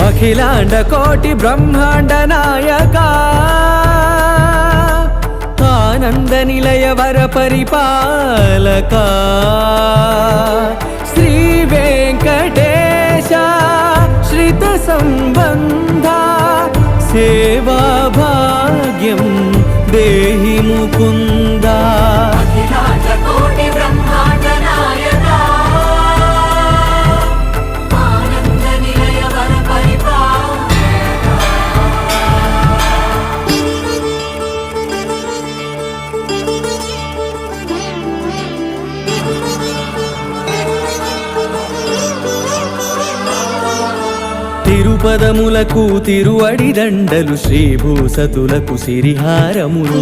అఖిలాండ కోటి బ్రహ్మాండ నాయకా ఆనంద నిలయ వర పరిపాలకా శ్రీ వెంకటేశ శ్రిత సంబంధ సేవా భాగ్యం దేహి ముకుందా తిరుపదములకు తిరువడి దండలు శ్రీభూసతులకు సిరిహారములు